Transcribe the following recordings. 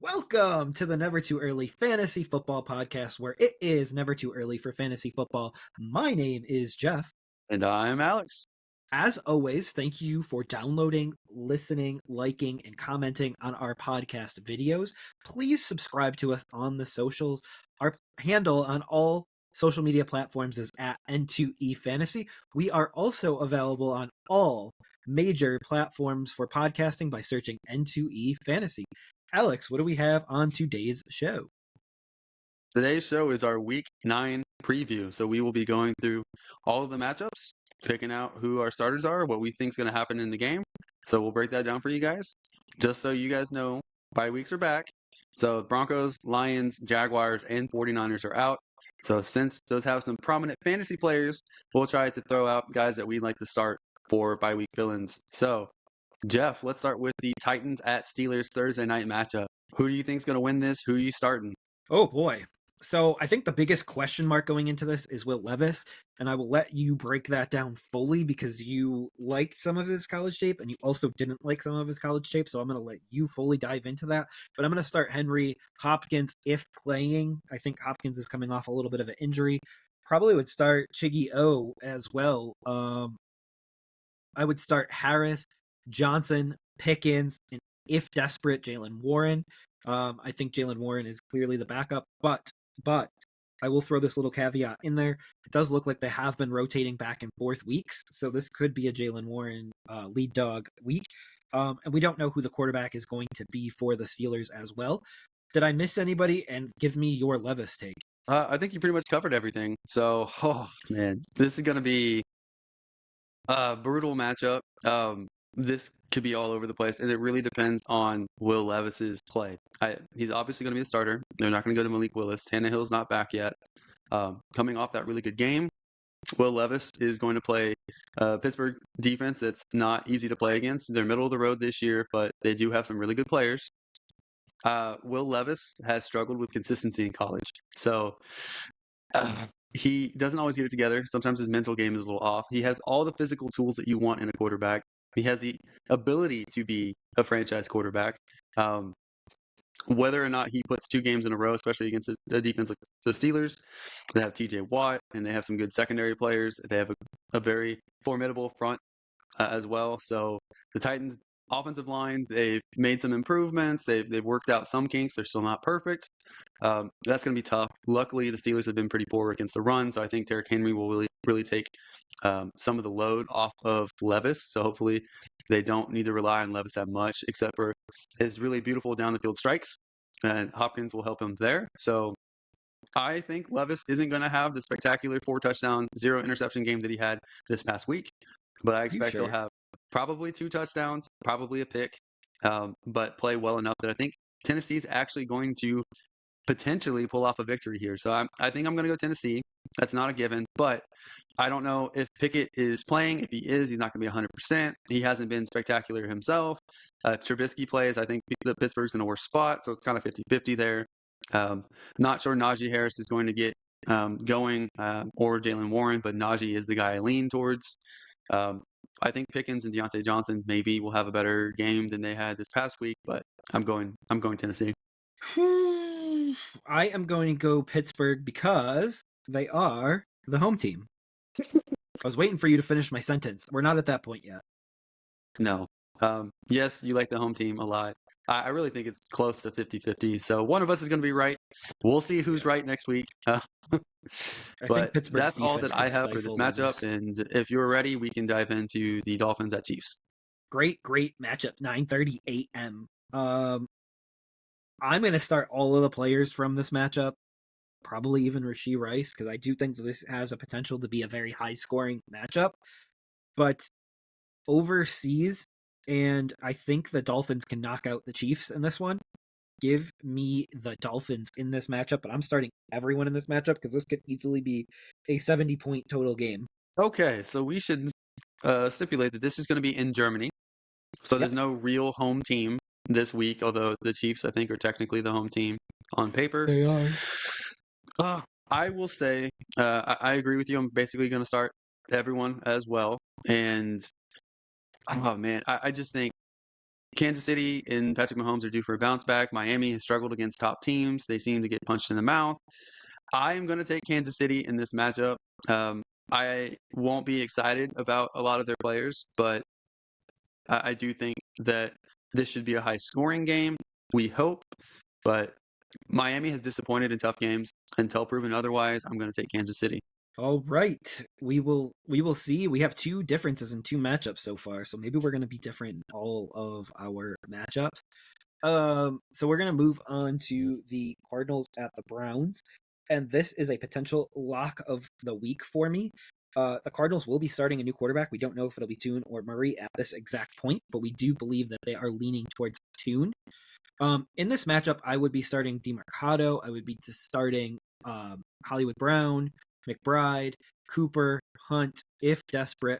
Welcome to the Never Too Early Fantasy Football Podcast, where it is never too early for fantasy football. My name is Jeff. And I'm Alex. As always, thank you for downloading, listening, liking, and commenting on our podcast videos. Please subscribe to us on the socials. Our handle on all social media platforms is at N2EFantasy. We are also available on all major platforms for podcasting by searching N2EFantasy. Alex, what do we have on today's show? Today's show is our Week 9 preview. So we will be going through all of the matchups, picking out who our starters are, what we think is going to happen in the game. So we'll break that down for you guys. Just so you guys know, bye weeks are back. So Broncos, Lions, Jaguars, and 49ers are out. So since those have some prominent fantasy players, we'll try to throw out guys that we'd like to start for bye week fill-ins. So Jeff, let's start with the Titans at Steelers Thursday night matchup. Who do you think is going to win this? Who are you starting? Oh boy. So I think the biggest question mark going into this is Will Levis, and I will let you break that down fully because you liked some of his college tape and you also didn't like some of his college tape. So I'm going to let you fully dive into that. But I'm going to start Henry. Hopkins, if playing. I think Hopkins is coming off a little bit of an injury. Probably would start Chiggy O as well. I would start Harris, Johnson, Pickens, and if desperate, Jaylen Warren. I think Jaylen Warren is clearly the backup, but I will throw this little caveat in there. It does look like they have been rotating back and forth weeks, so this could be a Jaylen Warren lead dog week. And we don't know who the quarterback is going to be for the Steelers as well. Did I miss anybody? And give me your Levis take. I think you pretty much covered everything. So, oh man, this is going to be a brutal matchup. This could be all over the place, and it really depends on Will Levis's play. He's obviously going to be the starter. They're not going to go to Malik Willis. Tannehill's not back yet. Coming off that really good game, Will Levis is going to play Pittsburgh defense that's not easy to play against. They're middle of the road this year, but they do have some really good players. Will Levis has struggled with consistency in college. So he doesn't always get it together. Sometimes his mental game is a little off. He has all the physical tools that you want in a quarterback. He has the ability to be a franchise quarterback. Whether or not he puts 2 games in a row, especially against a defense like the Steelers, they have TJ Watt, and they have some good secondary players. They have a very formidable front as well. So the Titans' offensive line, they've made some improvements. They've worked out some kinks. They're still not perfect. That's going to be tough. Luckily, the Steelers have been pretty poor against the run, so I think Derrick Henry will really take some of the load off of Levis. So hopefully they don't need to rely on Levis that much, except for his really beautiful down the field strikes, and Hopkins will help him there. So I think Levis isn't going to have the spectacular 4 touchdown, 0 interception game that he had this past week, but I expect he'll have probably 2 touchdowns, probably a pick, but play well enough that I think Tennessee's actually going to potentially pull off a victory here. So I think I'm going to go Tennessee. That's not a given, but I don't know if Pickett is playing. If he is, he's not going to be 100%. He hasn't been spectacular himself. If Trubisky plays, I think the Pittsburgh's in a worse spot, so it's kind of 50-50 there. Not sure Najee Harris is going to get going or Jaylen Warren, but Najee is the guy I lean towards. I think Pickens and Deontay Johnson maybe will have a better game than they had this past week, but I'm going Tennessee. I am going to go Pittsburgh because they are the home team. I was waiting for you to finish my sentence. We're not at that point yet. No. Yes, you like the home team a lot. I really think it's close to 50-50. So one of us is going to be right. We'll see who's right next week. But that's all that I have for this matchup. And if you're ready, we can dive into the Dolphins at Chiefs. Great matchup. 9:30 a.m. I'm going to start all of the players from this matchup, probably even Rashee Rice, because I do think that this has a potential to be a very high-scoring matchup. But overseas, and I think the Dolphins can knock out the Chiefs in this one. Give me the Dolphins in this matchup, but I'm starting everyone in this matchup because this could easily be a 70-point total game. Okay, so we should stipulate that this is going to be in Germany. So there's no real home team this week, although the Chiefs, I think, are technically the home team on paper. They are. I will say, I agree with you. I'm basically going to start everyone as well. And, oh, man, I just think Kansas City and Patrick Mahomes are due for a bounce back. Miami has struggled against top teams. They seem to get punched in the mouth. I am going to take Kansas City in this matchup. I won't be excited about a lot of their players, but I do think that this should be a high scoring game. We hope, but Miami has disappointed in tough games. Until proven otherwise, I'm going to take Kansas City. All right, we will see. We have two differences in two matchups so far, so maybe we're going to be different in all of our matchups. So we're going to move on to the Cardinals at the Browns, and this is a potential lock of the week for me. The Cardinals will be starting a new quarterback. We don't know if it'll be Tune or Murray at this exact point, but we do believe that they are leaning towards Tune. In this matchup, I would be starting DeMarcado. I would be starting Hollywood Brown, McBride, Cooper, Hunt, if desperate,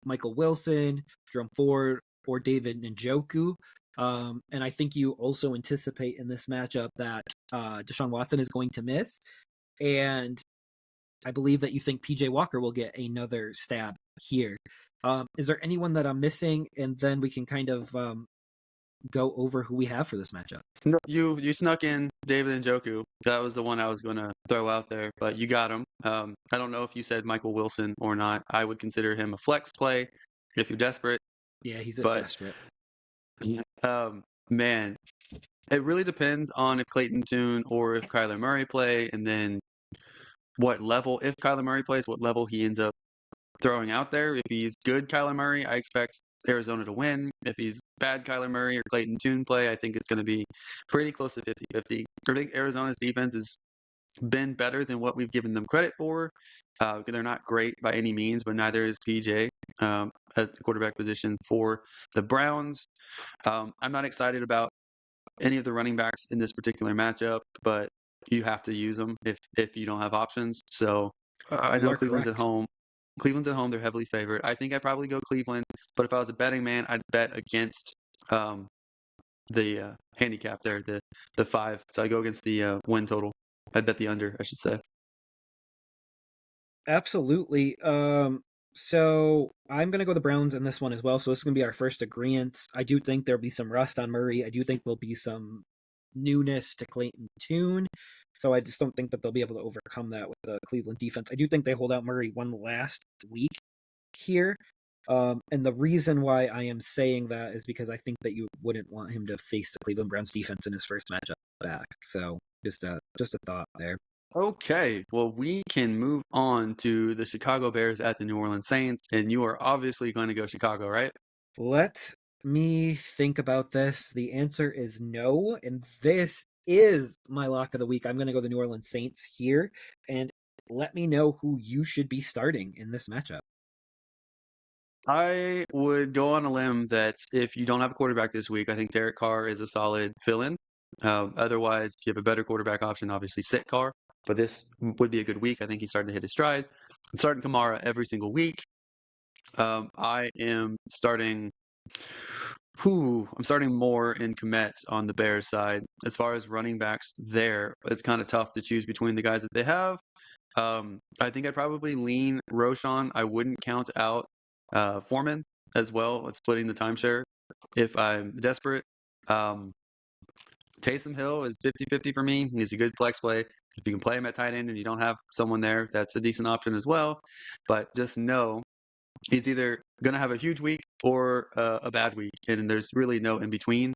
Michael Wilson, Jerome Ford, or David Njoku. And I think you also anticipate in this matchup that Deshaun Watson is going to miss. And I believe that you think PJ Walker will get another stab here. Is there anyone that I'm missing? And then we can kind of go over who we have for this matchup. No, you snuck in David Njoku. That was the one I was going to throw out there, but you got him. I don't know if you said Michael Wilson or not. I would consider him a flex play if you're desperate. Yeah, he's a But desperate. man, it really depends on if Clayton Tune or if Kyler Murray play, and then what level. If Kyler Murray plays, what level he ends up throwing out there. If he's good Kyler Murray, I expect Arizona to win. If he's bad Kyler Murray or Clayton Tune play, I think it's going to be pretty close to 50-50. I think Arizona's defense has been better than what we've given them credit for. They're not great by any means, but neither is PJ at the quarterback position for the Browns. I'm not excited about any of the running backs in this particular matchup, but you have to use them if you don't have options. So I You know are Cleveland's at correct. home. Cleveland's at home. They're heavily favored. I think I'd probably go Cleveland, but if I was a betting man, I'd bet against the handicap there, the 5. So I go against the win total. I'd bet the under, I should say. Absolutely. So I'm gonna go the Browns in this one as well. So this is gonna be our first agreement. I do think there'll be some rust on Murray. I do think there'll be some newness to Clayton Tune. So I just don't think that they'll be able to overcome that with the Cleveland defense. I do think they hold out Murray one last week here. And the reason why I am saying that is because I think that you wouldn't want him to face the Cleveland Browns defense in his first matchup back. So just a thought there. Okay, well, we can move on to the Chicago Bears at the New Orleans Saints, and you are obviously going to go Chicago, right? Let me think about this. The answer is no, and this is my lock of the week. I'm going to go the New Orleans Saints here, and let me know who you should be starting in this matchup. I would go on a limb that if you don't have a quarterback this week, I think Derek Carr is a solid fill-in. Otherwise, if you have a better quarterback option, obviously sit Carr. But this would be a good week. I think he's starting to hit his stride. I'm starting Kamara every single week. I am starting. I'm starting more in Komet on the Bears side. As far as running backs there, it's kind of tough to choose between the guys that they have. I think I'd probably lean Roshan. I wouldn't count out Foreman as well, splitting the timeshare if I'm desperate. Taysom Hill is 50-50 for me. He's a good flex play. If you can play him at tight end and you don't have someone there, that's a decent option as well. But just know he's either going to have a huge week or a bad week, and there's really no in between.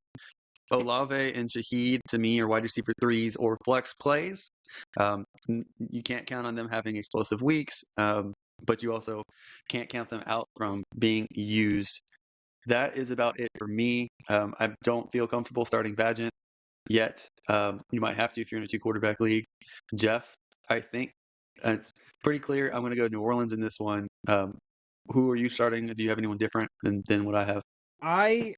Olave and Shaheed, to me, are wide receiver 3s or flex plays. You can't count on them having explosive weeks, but you also can't count them out from being used. That is about it for me. I don't feel comfortable starting Vagant yet. You might have to if you're in a 2-quarterback league. Jeff, I think it's pretty clear. I'm going to go New Orleans in this one. Who are you starting? Do you have anyone different than what I have? I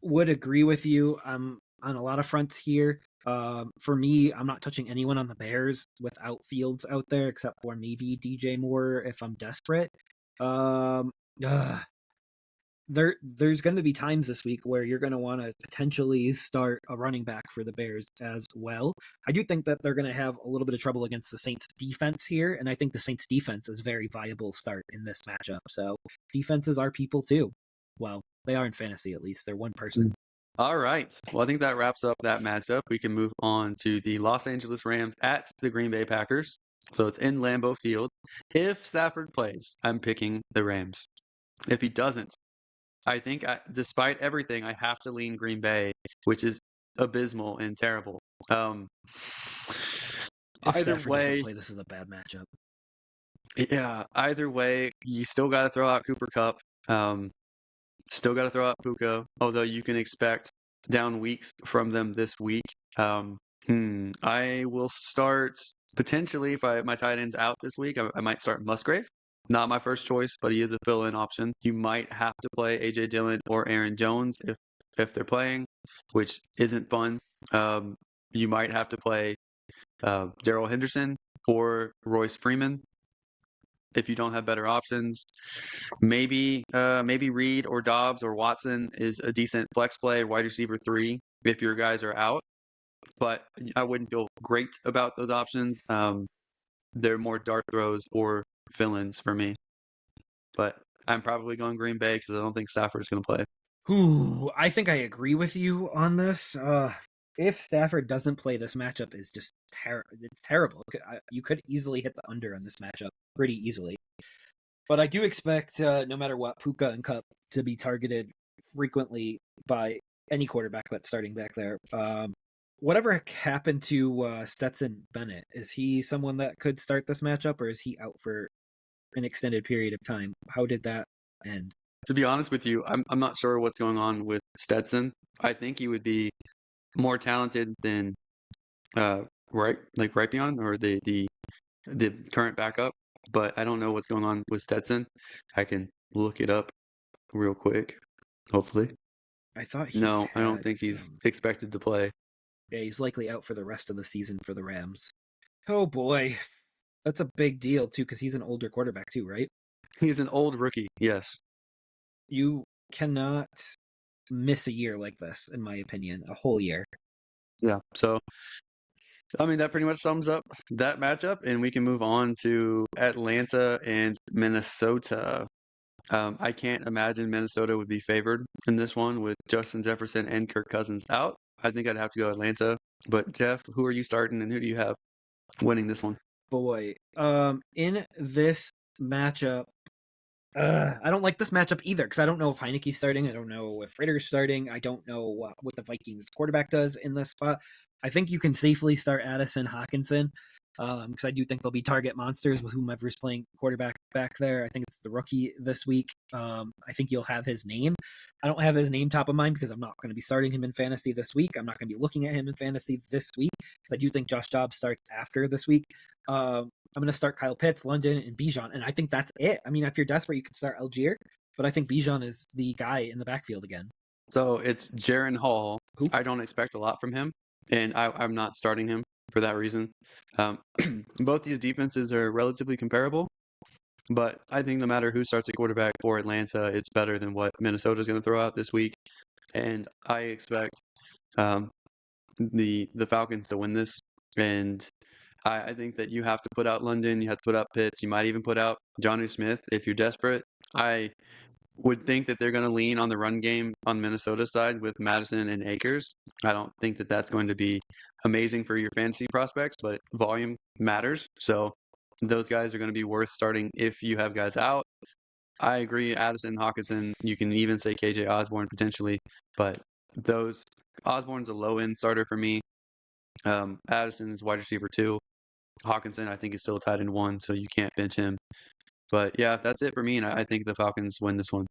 would agree with you on a lot of fronts here. For me, I'm not touching anyone on the Bears without Fields out there, except for maybe DJ Moore if I'm desperate. Um, there's going to be times this week where you're going to want to potentially start a running back for the Bears as well. I do think that they're going to have a little bit of trouble against the Saints defense here, and I think the Saints defense is a very viable start in this matchup. So defenses are people too. Well, They are in fantasy, at least. They're one person. All right. Well, I think that wraps up that matchup. We can move on to the Los Angeles Rams at the Green Bay Packers. So it's in Lambeau Field. If Stafford plays, I'm picking the Rams. If he doesn't, I think despite everything, I have to lean Green Bay, which is abysmal and terrible. If Either Stafford doesn't way, play, this is a bad matchup. yeah, either way, you still got to throw out Cooper Kupp. Still got to throw out Puka, although you can expect down weeks from them this week. I will start potentially if my tight end's out this week. I might start Musgrave. Not my first choice, but he is a fill-in option. You might have to play AJ Dillon or Aaron Jones if they're playing, which isn't fun. You might have to play Darrell Henderson or Royce Freeman if you don't have better options. Maybe Reed or Dobbs or Watson is a decent flex play, wide receiver 3 if your guys are out. But I wouldn't feel great about those options. They're more dart throws or fill-ins for me. But I'm probably going Green Bay because I don't think Stafford's going to play. Ooh, I think I agree with you on this. If Stafford doesn't play, this matchup is just it's terrible. You could easily hit the under on this matchup pretty easily. But I do expect, no matter what, Puka and Kupp to be targeted frequently by any quarterback that's starting back there. Whatever happened to Stetson Bennett? Is he someone that could start this matchup, or is he out for an extended period of time? How did that end? To be honest with you, I'm not sure what's going on with Stetson. I think he would be more talented than Raytheon or the current backup, but I don't know what's going on with Stetson. I can look it up real quick, hopefully. I thought he No, I don't had think he's expected to play. Yeah, he's likely out for the rest of the season for the Rams. Oh boy, that's a big deal too, because he's an older quarterback too, right? He's an old rookie, yes. You cannot miss a year like this, in my opinion, a whole year. Yeah. So, I mean, that pretty much sums up that matchup, and we can move on to Atlanta and Minnesota. I can't imagine Minnesota would be favored in this one with Justin Jefferson and Kirk Cousins out. I think I'd have to go Atlanta. But Jeff, who are you starting and who do you have winning this one? Boy, in this matchup, I don't like this matchup either because I don't know if Heineke's starting. I don't know if Ritter's starting. I don't know what the Vikings quarterback does in this spot. I think you can safely start Addison Hawkinson because I do think they'll be target monsters with whomever's playing quarterback back there. I think it's the rookie this week. I think you'll have his name. I don't have his name top of mind because I'm not going to be starting him in fantasy this week. I'm not going to be looking at him in fantasy this week because I do think Josh Dobbs starts after this week. I'm going to start Kyle Pitts, London, and Bijan, and I think that's it. I mean, if you're desperate, you can start Algier, but I think Bijan is the guy in the backfield again. So it's Jaron Hall. Who? I don't expect a lot from him, and I'm not starting him for that reason. Both these defenses are relatively comparable, but I think no matter who starts at quarterback for Atlanta, it's better than what Minnesota is going to throw out this week, and I expect the Falcons to win this. And I think that you have to put out London, you have to put out Pitts, you might even put out Jonnu Smith if you're desperate. I would think that they're going to lean on the run game on Minnesota's side with Madison and Akers. I don't think that that's going to be amazing for your fantasy prospects, but volume matters. So those guys are going to be worth starting if you have guys out. I agree, Addison, Hawkinson, you can even say KJ Osborne potentially, but those Osborne's a low-end starter for me. Addison is wide receiver 2. Hawkinson, I think, is still tied in 1, so you can't bench him. But yeah, that's it for me, and I think the Falcons win this one.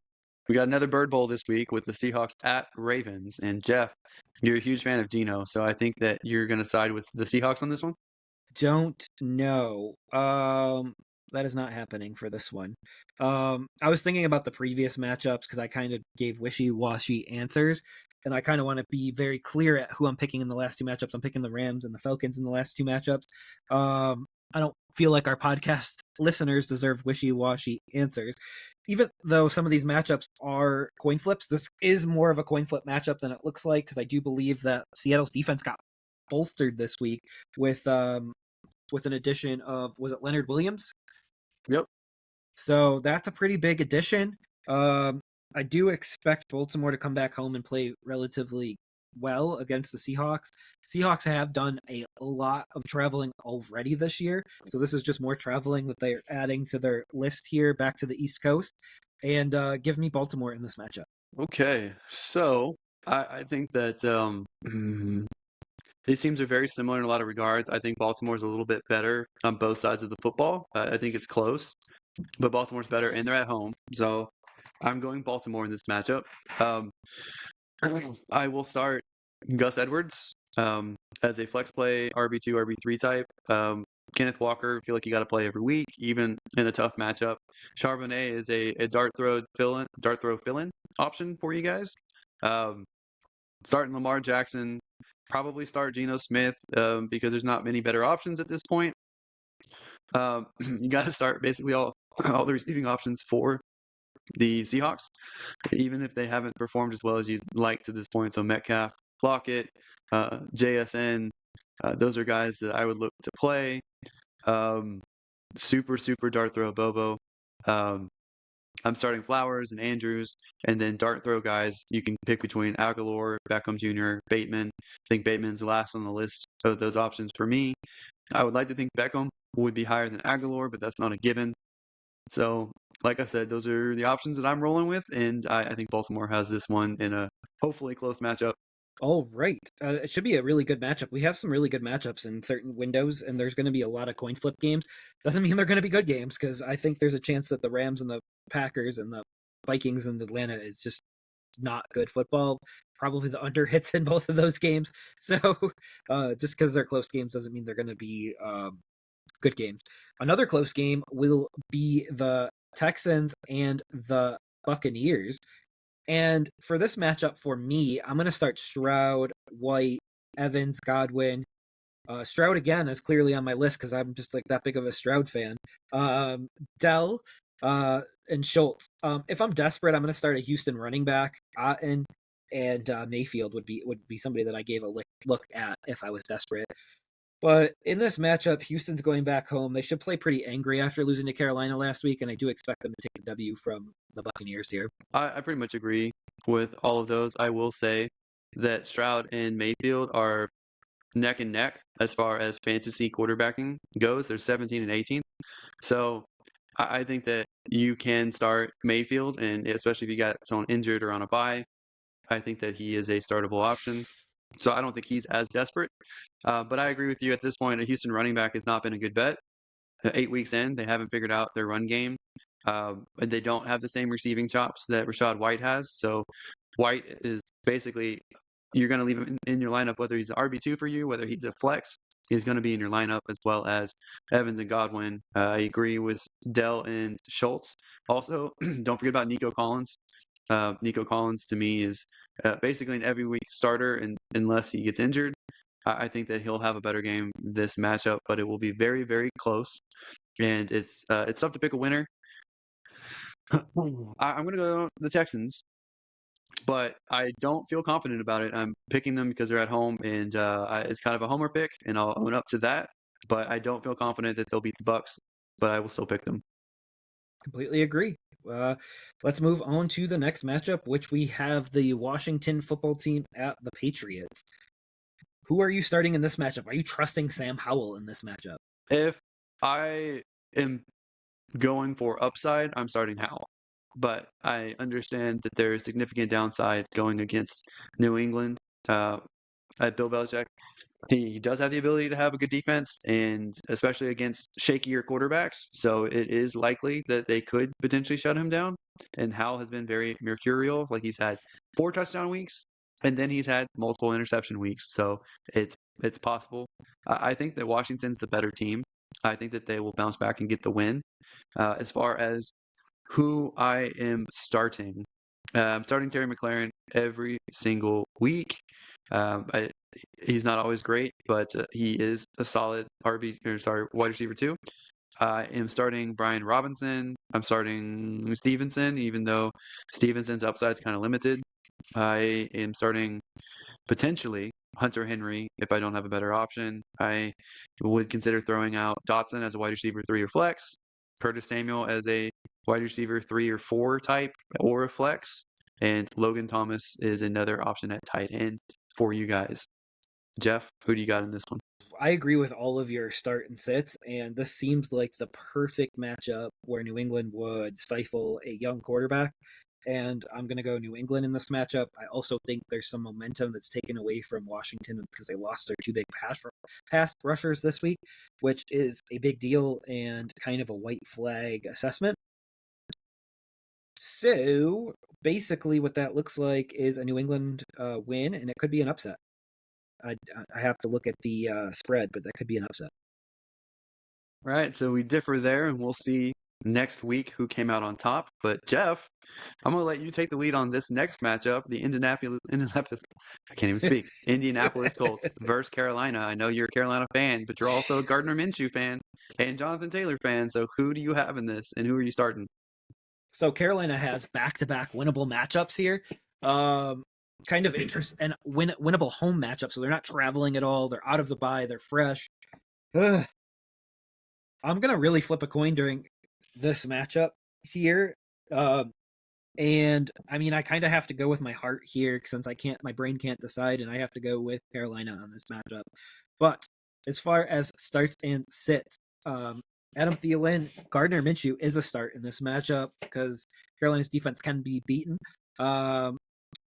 We got another Bird Bowl this week with the Seahawks at Ravens. And Jeff, you're a huge fan of Geno, so I think that you're going to side with the Seahawks on this one. Don't know. That is not happening for this one. I was thinking about the previous matchups because I kind of gave wishy-washy answers, and I kind of want to be very clear at who I'm picking in the last 2 matchups. I'm picking the Rams and the Falcons in the last 2 matchups. I don't feel like our podcast listeners deserve wishy-washy answers. Even though some of these matchups are coin flips, this is more of a coin flip matchup than it looks like because I do believe that Seattle's defense got bolstered this week with an addition of, was it Leonard Williams? Yep. So that's a pretty big addition. I I do expect Baltimore to come back home and play relatively well against the Seahawks. Seahawks have done a lot of traveling already this year, so this is just more traveling that they're adding to their list here back to the East Coast. And give me Baltimore in this matchup. Okay, so I think that these teams are very similar in a lot of regards. I think Baltimore's a little bit better on both sides of the football. I think it's close, but Baltimore's better, and they're at home. So I'm going Baltimore in this matchup. Um, I will start Gus Edwards as a flex play RB2, RB3 type. Kenneth Walker, feel like you got to play every week, even in a tough matchup. Charbonnet is a dart throw fill-in option for you guys. Starting Lamar Jackson, probably start Geno Smith because there's not many better options at this point. You got to start basically all the receiving options for the Seahawks, even if they haven't performed as well as you'd like to this point. So Metcalf, Lockett, JSN, those are guys that I would look to play. Super dart throw Bobo. I'm starting Flowers and Andrews, and then dart throw guys. You can pick between Aguilar, Beckham Jr., Bateman. I think Bateman's last on the list of those options for me. I would like to think Beckham would be higher than Aguilar, but that's not a given. So, like I said, those are the options that I'm rolling with, and I think Baltimore has this one in a hopefully close matchup. All right. It should be a really good matchup. We have some really good matchups in certain windows, and there's going to be a lot of coin flip games. Doesn't mean they're going to be good games, because I think there's a chance that the Rams and the Packers and the Vikings and Atlanta is just not good football. Probably the under hits in both of those games. So just because they're close games doesn't mean they're going to be good games. Another close game will be the Texans and the Buccaneers. And for this matchup for me, I'm going to start Stroud, White, Evans, Godwin. Stroud again is clearly on my list because I'm just like that big of a Stroud fan. Dell and Schultz. If I'm desperate, I'm going to start a Houston running back. Otten and Mayfield would be somebody that I gave a look at if I was desperate. But in this matchup, Houston's going back home. They should play pretty angry after losing to Carolina last week, and I do expect them to take the W from the Buccaneers here. I pretty much agree with all of those. I will say that Stroud and Mayfield are neck and neck as far as fantasy quarterbacking goes. They're 17 and 18. So I think that you can start Mayfield, and especially if you got someone injured or on a bye, I think that he is a startable option. So I don't think he's as desperate. But I agree with you at this point. A Houston running back has not been a good bet. 8 weeks in, they haven't figured out their run game. And they don't have the same receiving chops that Rashad White has. So White is basically, you're going to leave him in your lineup, whether he's an RB2 for you, whether he's a flex, he's going to be in your lineup, as well as Evans and Godwin. I agree with Dell and Schultz. Also, don't forget about Nico Collins. Nico Collins, to me, is basically an every week starter, and unless he gets injured. I think that he'll have a better game this matchup, but it will be very close, and it's tough to pick a winner. I'm going to go the Texans, but I don't feel confident about it. I'm picking them because they're at home, and it's kind of a homer pick, and I'll own up to that. But I don't feel confident that they'll beat the Bucks, but I will still pick them. Completely agree. Let's move on to the next matchup, which we have the Washington football team at the Patriots. Who are you starting in this matchup? Are you trusting Sam Howell in this matchup? If I am going for upside, I'm starting Howell. But I understand that there is significant downside going against New England at Bill Belichick. He does have the ability to have a good defense, and especially against shakier quarterbacks. So it is likely that they could potentially shut him down. And Howell has been very mercurial. Like, he's had 4 touchdown weeks, and then he's had multiple interception weeks. So it's possible. I think that Washington's the better team. I think that they will bounce back and get the win. As far as who I am starting, I'm starting Terry McLaurin every single week. He's not always great, but he is a solid wide receiver too. I am starting Brian Robinson. I'm starting Stevenson, even though Stevenson's upside is kind of limited. I am starting potentially Hunter Henry if I don't have a better option. I would consider throwing out Dotson as a wide receiver 3 or flex, Curtis Samuel as a wide receiver 3 or 4 type or a flex. and Logan Thomas is another option at tight end for you guys. Jeff, who do you got in this one? I agree with all of your start and sits, and this seems like the perfect matchup where New England would stifle a young quarterback. And I'm going to go New England in this matchup. I also think there's some momentum that's taken away from Washington because they lost their two big pass rushers this week, which is a big deal and kind of a white flag assessment. So basically, what that looks like is a New England win, and it could be an upset. I, I have to look at the spread, but that could be an upset. Right, so we differ there, and we'll see next week who came out on top. But Jeff, I'm gonna let you take the lead on this next matchup, the Indianapolis I can't even speak. Indianapolis Colts versus Carolina. I know you're a Carolina fan, but you're also a Gardner Minshew fan and Jonathan Taylor fan. So who do you have in this, and who are you starting? So Carolina has back-to-back winnable matchups here. Kind of interest and winnable home matchups. So they're not traveling at all. They're out of the bye. They're fresh. Ugh. I'm gonna really flip a coin during this matchup here. And I mean, I kind of have to go with my heart here since my brain can't decide, and I have to go with Carolina on this matchup. But as far as starts and sits, Adam Thielen, Gardner Minshew is a start in this matchup because Carolina's defense can be beaten. I'm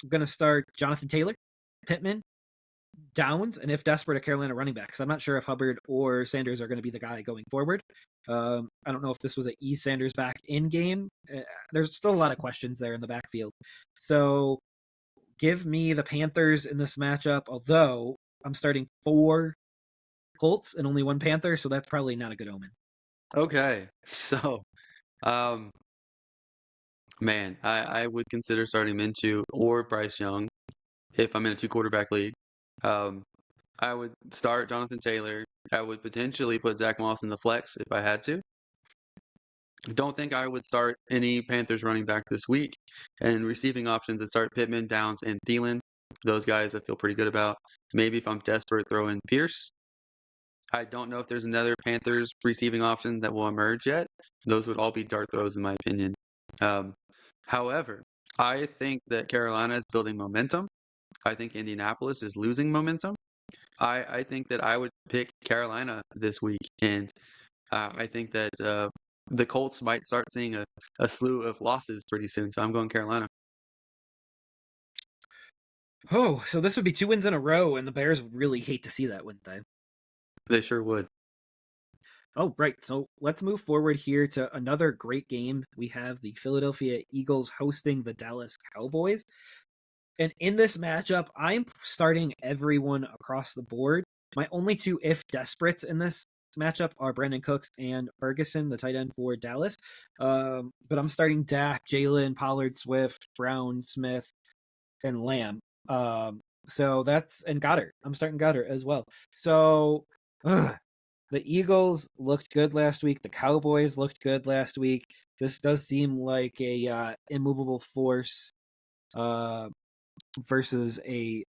going to start Jonathan Taylor, Pittman, Downs, and if desperate, a Carolina running back because I'm not sure if Hubbard or Sanders are going to be the guy going forward. I don't know if this was an E. Sanders back in game. There's still a lot of questions there in the backfield. So give me the Panthers in this matchup, although I'm starting 4 Colts and only 1 Panther, so that's probably not a good omen. Okay, so um, man, I would consider starting Minshew or Bryce Young if I'm in a two quarterback league. Um, I would start Jonathan Taylor. I would potentially put Zach Moss in the flex if I had to. Don't think I would start any Panthers running back this week. And receiving options, I'd start Pittman, Downs, and Thielen. Those guys I feel pretty good about. Maybe if I'm desperate, throw in Pierce. I don't know if there's another Panthers receiving option that will emerge yet. Those would all be dart throws, in my opinion. Um, However, I think that Carolina is building momentum. I think Indianapolis is losing momentum. I think that I would pick Carolina this week, and I think that the Colts might start seeing a slew of losses pretty soon. So I'm going Carolina. Oh, so this would be 2 wins in a row, and the Bears would really hate to see that, wouldn't they? They sure would. Oh, right. So let's move forward here to another great game. We have the Philadelphia Eagles hosting the Dallas Cowboys. And in this matchup, I'm starting everyone across the board. My only 2 if desperates in this matchup are Brandon Cooks and Ferguson, the tight end for Dallas. But I'm starting Dak, Jalen, Pollard, Swift, Brown, Smith, and Lamb. And Goddard. I'm starting Goddard as well. So the Eagles looked good last week. The Cowboys looked good last week. This does seem like a immovable force versus a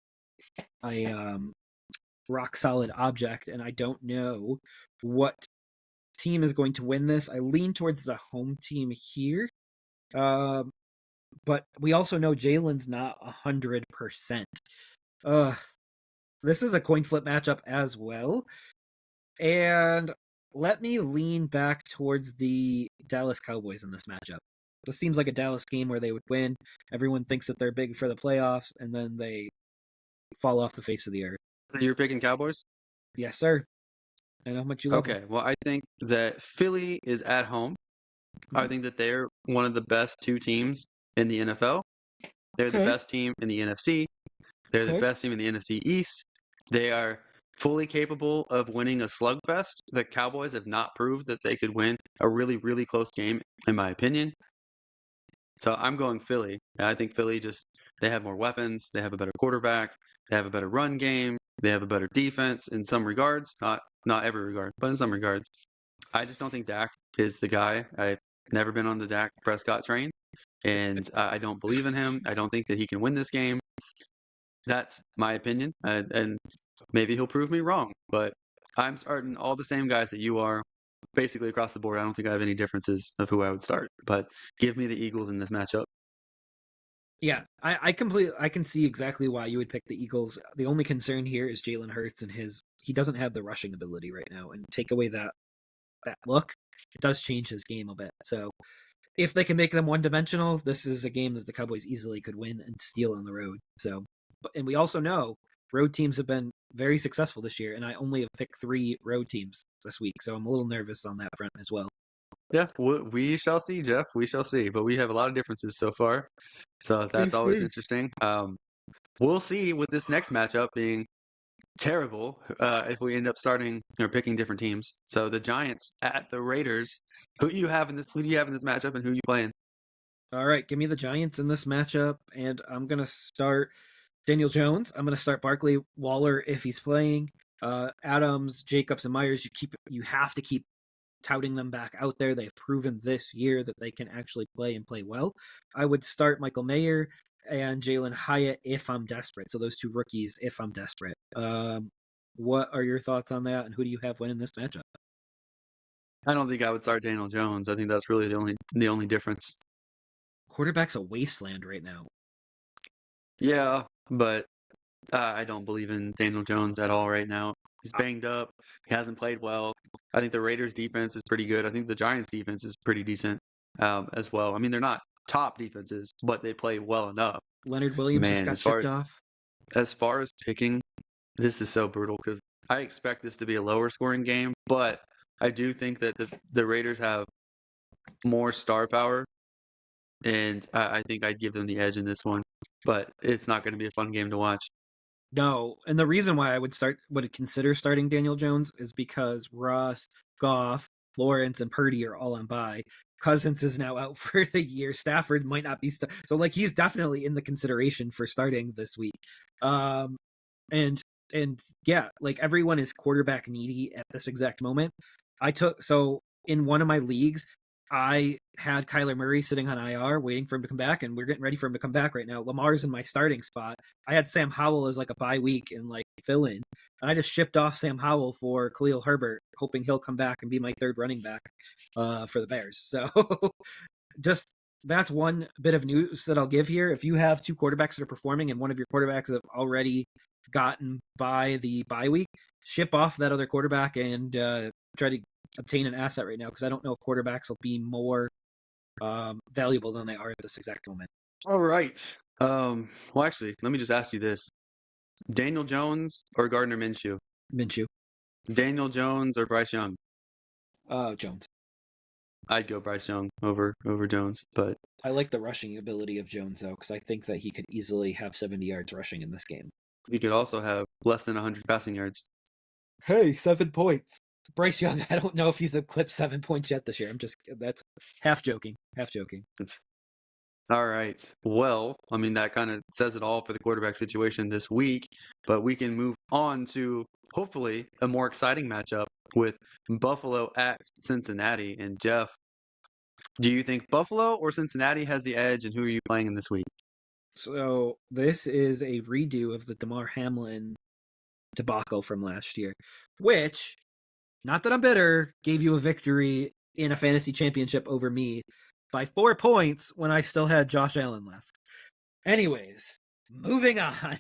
rock solid object, and I don't know what team is going to win this. I lean towards the home team here, but we also know Jalen's not 100%. This is a coin flip matchup as well, and let me lean back towards the Dallas Cowboys in this matchup. This seems like a Dallas game where they would win. Everyone thinks that they're big for the playoffs, and then they fall off the face of the earth. You're picking Cowboys? Yes, sir. I know how much you love them. Okay. Well, I think that Philly is at home. I think that they're one of the best two teams in the NFL. They're the Okay. best team in the NFC. They're the Okay. best team in the NFC East. They are fully capable of winning a slugfest. The Cowboys have not proved that they could win a really, really close game, in my opinion. So I'm going Philly. I think Philly they have more weapons. They have a better quarterback. They have a better run game. They have a better defense in some regards. Not every regard, but in some regards. I just don't think Dak is the guy. I've never been on the Dak Prescott train, and I don't believe in him. I don't think that he can win this game. That's my opinion, and maybe he'll prove me wrong. But I'm starting all the same guys that you are, basically across the board. I don't think I have any differences of who I would start. But give me the Eagles in this matchup. Yeah, I can see exactly why you would pick the Eagles. The only concern here is Jalen Hurts and he doesn't have the rushing ability right now, and take away that look, it does change his game a bit. So if they can make them one dimensional, this is a game that the Cowboys easily could win and steal on the road. So, and we also know road teams have been very successful this year, and I only have picked 3 road teams this week, so I'm a little nervous on that front as well. Yeah, we shall see, Jeff. We shall see. But we have a lot of differences so far, so that's always interesting. We'll see with this next matchup being terrible if we end up starting or picking different teams. So the Giants at the Raiders. Who do you have in this? Who do you have in this matchup, and who are you playing? All right, give me the Giants in this matchup, and I'm gonna start Daniel Jones. I'm gonna start Barkley, Waller if he's playing. Adams, Jacobs, and Myers. You have to keep touting them back out there. They've proven this year that they can actually play and play well. I would start Michael Mayer and Jalen Hyatt if I'm desperate. So those 2 rookies if I'm desperate. What are your thoughts on that, and who do you have winning this matchup? I don't think I would start Daniel Jones. I think that's really the only difference. Quarterback's a wasteland right now. Yeah, but I don't believe in Daniel Jones at all right now. He's banged up. He hasn't played well. I think the Raiders defense is pretty good. I think the Giants defense is pretty decent as well. I mean, they're not top defenses, but they play well enough. Leonard Williams just Man, got shipped off. as far as picking, this is so brutal because I expect this to be a lower scoring game, but I do think that the Raiders have more star power, and I think I'd give them the edge in this one. But it's not going to be a fun game to watch. No, and the reason why I would consider starting Daniel Jones is because Russ, Goff, Lawrence, and Purdy are all on bye. Cousins is now out for the year. Stafford might not be so like he's definitely in the consideration for starting this week. Um, and yeah, like everyone is quarterback needy at this exact moment. So in one of my leagues, I had Kyler Murray sitting on IR waiting for him to come back, and we're getting ready for him to come back right now. Lamar's in my starting spot. I had Sam Howell as like a bye week and like fill in. And I just shipped off Sam Howell for Khalil Herbert, hoping he'll come back and be my 3rd running back for the Bears. So just that's one bit of news that I'll give here. If you have 2 quarterbacks that are performing and one of your quarterbacks have already gotten by the bye week, ship off that other quarterback and try to obtain an asset right now, because I don't know if quarterbacks will be more valuable than they are at this exact moment. All right. Well, actually, let me just ask you this: Daniel Jones or Gardner Minshew? Minshew. Daniel Jones or Bryce Young? Jones. I'd go Bryce Young over Jones, but I like the rushing ability of Jones, though, because I think that he could easily have 70 yards rushing in this game. he could also have less than 100 passing yards. Hey, 7 points. Bryce Young, I don't know if he's eclipsed 7 points yet this year. That's half joking. It's all right. Well, I mean, that kind of says it all for the quarterback situation this week, but we can move on to hopefully a more exciting matchup with Buffalo at Cincinnati. And Jeff, do you think Buffalo or Cincinnati has the edge, and who are you playing in this week? So this is a redo of the Damar Hamlin debacle from last year, which, not that I'm bitter, gave you a victory in a fantasy championship over me by 4 points when I still had Josh Allen left. Anyways, moving on.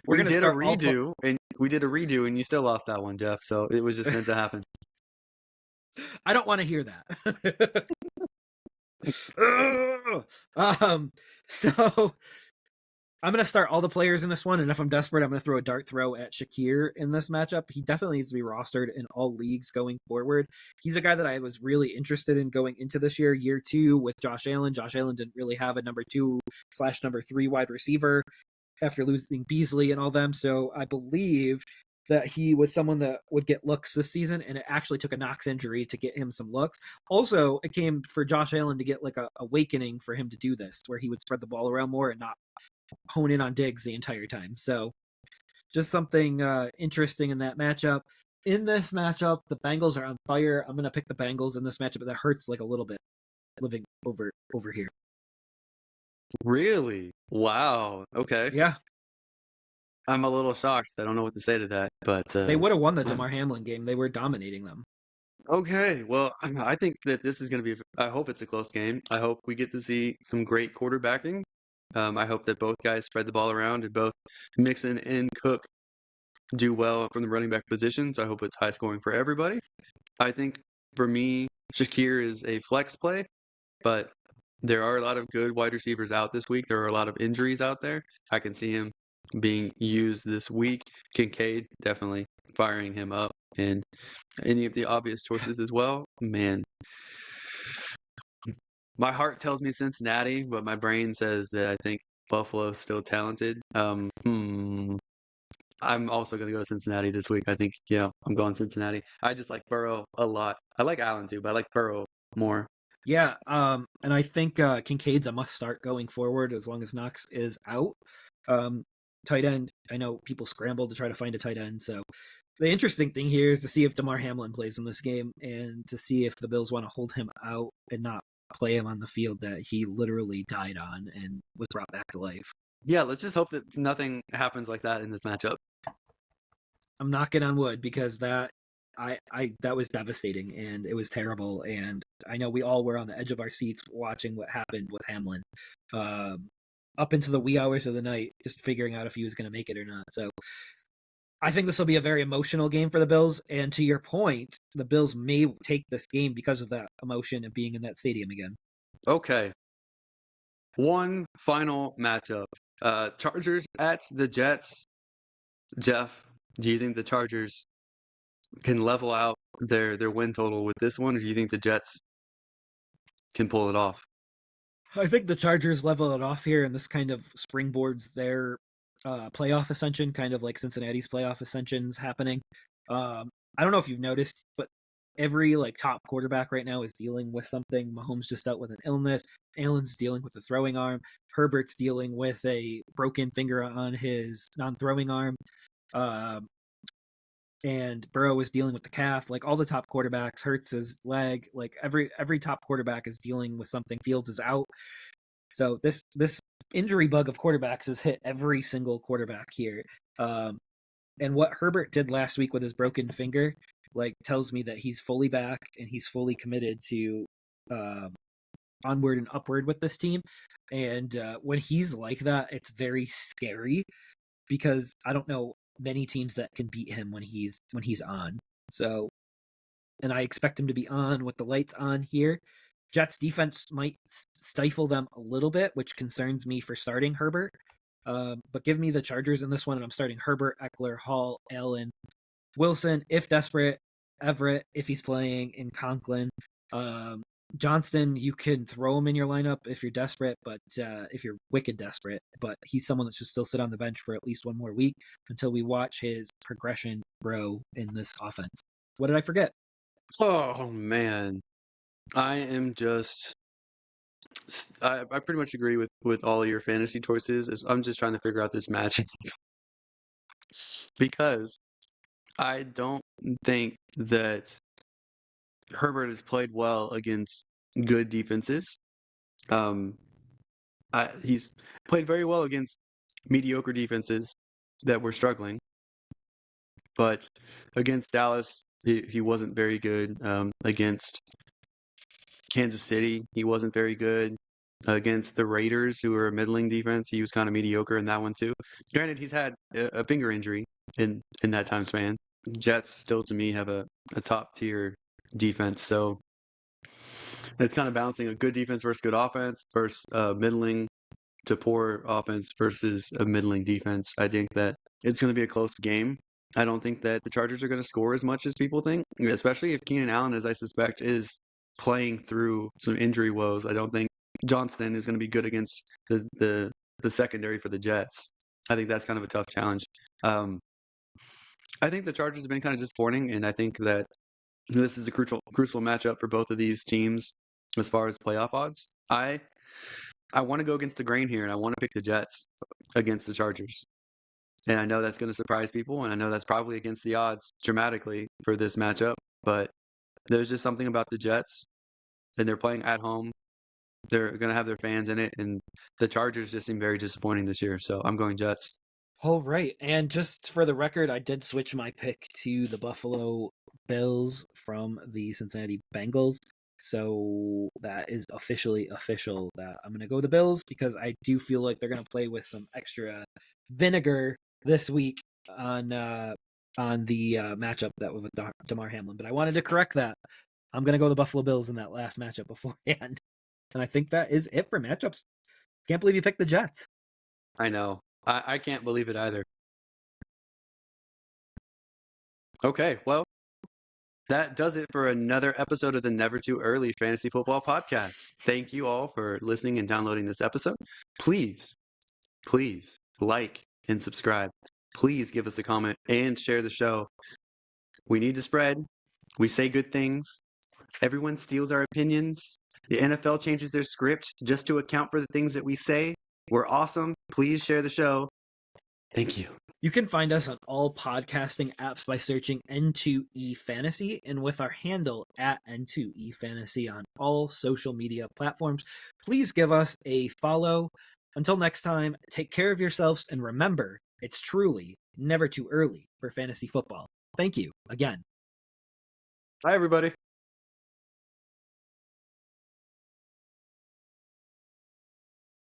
We did a redo, and you still lost that one, Jeff. So it was just meant to happen. I don't want to hear that. So I'm going to start all the players in this one, and if I'm desperate, I'm going to throw a dart throw at Shakir in this matchup. He definitely needs to be rostered in all leagues going forward. He's a guy that I was really interested in going into this year 2 with Josh Allen. Josh Allen didn't really have a number 2/number 3 wide receiver after losing Beasley and all them, so I believe that he was someone that would get looks this season, and it actually took a Knox injury to get him some looks. Also, it came for Josh Allen to get like a awakening for him to do this, where he would spread the ball around more and not hone in on Diggs the entire time. So just something interesting in that matchup. In this matchup, the Bengals are on fire. I'm going to pick the Bengals in this matchup, but that hurts like a little bit living over here. Really? Wow. Okay. Yeah. I'm a little shocked. I don't know what to say to that, but They would have won the Damar Hamlin game. They were dominating them. okay. Well, I think that this is going to be. I hope it's a close game. I hope we get to see some great quarterbacking. I hope that both guys spread the ball around and both Mixon and Cook do well from the running back positions. I hope it's high scoring for everybody. I think for me, Shakir is a flex play, but there are a lot of good wide receivers out this week. There are a lot of injuries out there. I can see him being used this week. Kincaid, definitely firing him up. And any of the obvious choices as well. Man, my heart tells me Cincinnati, but my brain says that I think Buffalo's still talented. I'm also going to go Cincinnati this week. I think, yeah, I'm going Cincinnati. I just like Burrow a lot. I like Allen too, but I like Burrow more. Yeah, and I think Kincaid's a must start going forward as long as Knox is out. Tight end, I know people scramble to try to find a tight end, so the interesting thing here is to see if DeMar Hamlin plays in this game and to see if the Bills want to hold him out and not play him on the field that he literally died on and was brought back to life. Yeah, let's just hope that nothing happens like that in this matchup. I'm knocking on wood because I that was devastating and it was terrible, and I know we all were on the edge of our seats watching what happened with Hamlin, up into the wee hours of the night, just figuring out if he was going to make it or not. So I think this will be a very emotional game for the Bills, and to your point, the Bills may take this game because of that emotion of being in that stadium again. Okay, one final matchup. Chargers at the Jets. Jeff, do you think the Chargers can level out their win total with this one, or do you think the Jets can pull it off? I think the Chargers level it off here, and this kind of springboards their playoff ascension, kind of like Cincinnati's playoff ascensions happening. I don't know if you've noticed, but every like top quarterback right now is dealing with something. Mahomes just dealt with an illness. Allen's dealing with a throwing arm. Herbert's dealing with a broken finger on his non-throwing arm. Um, and Burrow is dealing with the calf. Like all the top quarterbacks, Hurts his leg. Like every top quarterback is dealing with something. Fields is out. So this injury bug of quarterbacks has hit every single quarterback here. And what Herbert did last week with his broken finger, like, tells me that he's fully back and he's fully committed to onward and upward with this team. And when he's like that, it's very scary because I don't know many teams that can beat him when he's on. So, and I expect him to be on with the lights on here. Jets defense might stifle them a little bit, which concerns me for starting Herbert. But give me the Chargers in this one, and I'm starting Herbert, Eckler, Hall, Allen, Wilson, if desperate, Everett, if he's playing, in Conklin. Johnston, you can throw him in your lineup if you're desperate, but if you're wicked desperate, but he's someone that should still sit on the bench for at least one more week until we watch his progression grow in this offense. What did I forget? Oh man, I am just. I pretty much agree with all your fantasy choices. I'm just trying to figure out this match because I don't think that Herbert has played well against good defenses. Um, he's played very well against mediocre defenses that were struggling, but against Dallas, he wasn't very good. Against Kansas City, he wasn't very good. Against the Raiders, who were a middling defense, he was kind of mediocre in that one too. Granted, he's had a finger injury in that time span. Jets still, to me, have a top tier defense, so it's kind of balancing a good defense versus good offense versus middling to poor offense versus a middling defense. I think that it's going to be a close game. I don't think that the Chargers are going to score as much as people think, especially if Keenan Allen, as I suspect, is playing through some injury woes. I don't think Johnston is going to be good against the secondary for the Jets. I think that's kind of a tough challenge. I think the Chargers have been kind of disappointing, and I think that this is a crucial matchup for both of these teams as far as playoff odds. I want to go against the grain here, and I want to pick the Jets against the Chargers. And I know that's going to surprise people, and I know that's probably against the odds dramatically for this matchup. But there's just something about the Jets, and they're playing at home. They're going to have their fans in it, and the Chargers just seem very disappointing this year. So I'm going Jets. All right. And just for the record, I did switch my pick to the Buffalo Bills from the Cincinnati Bengals. So that is officially official that I'm going to go the Bills because I do feel like they're going to play with some extra vinegar this week on the matchup that with Damar Hamlin. But I wanted to correct that. I'm going to go the Buffalo Bills in that last matchup beforehand. And I think that is it for matchups. Can't believe you picked the Jets. I know. I can't believe it either. Okay, well, that does it for another episode of the Never Too Early Fantasy Football Podcast. Thank you all for listening and downloading this episode. Please, please like and subscribe. Please give us a comment and share the show. We need to spread. We say good things. Everyone steals our opinions. The NFL changes their script just to account for the things that we say. We're awesome. Please share the show. Thank you. You can find us on all podcasting apps by searching N2EFantasy and with our handle at N2EFantasy on all social media platforms. Please give us a follow. Until next time, take care of yourselves and remember, it's truly never too early for fantasy football. Thank you again. Bye, everybody.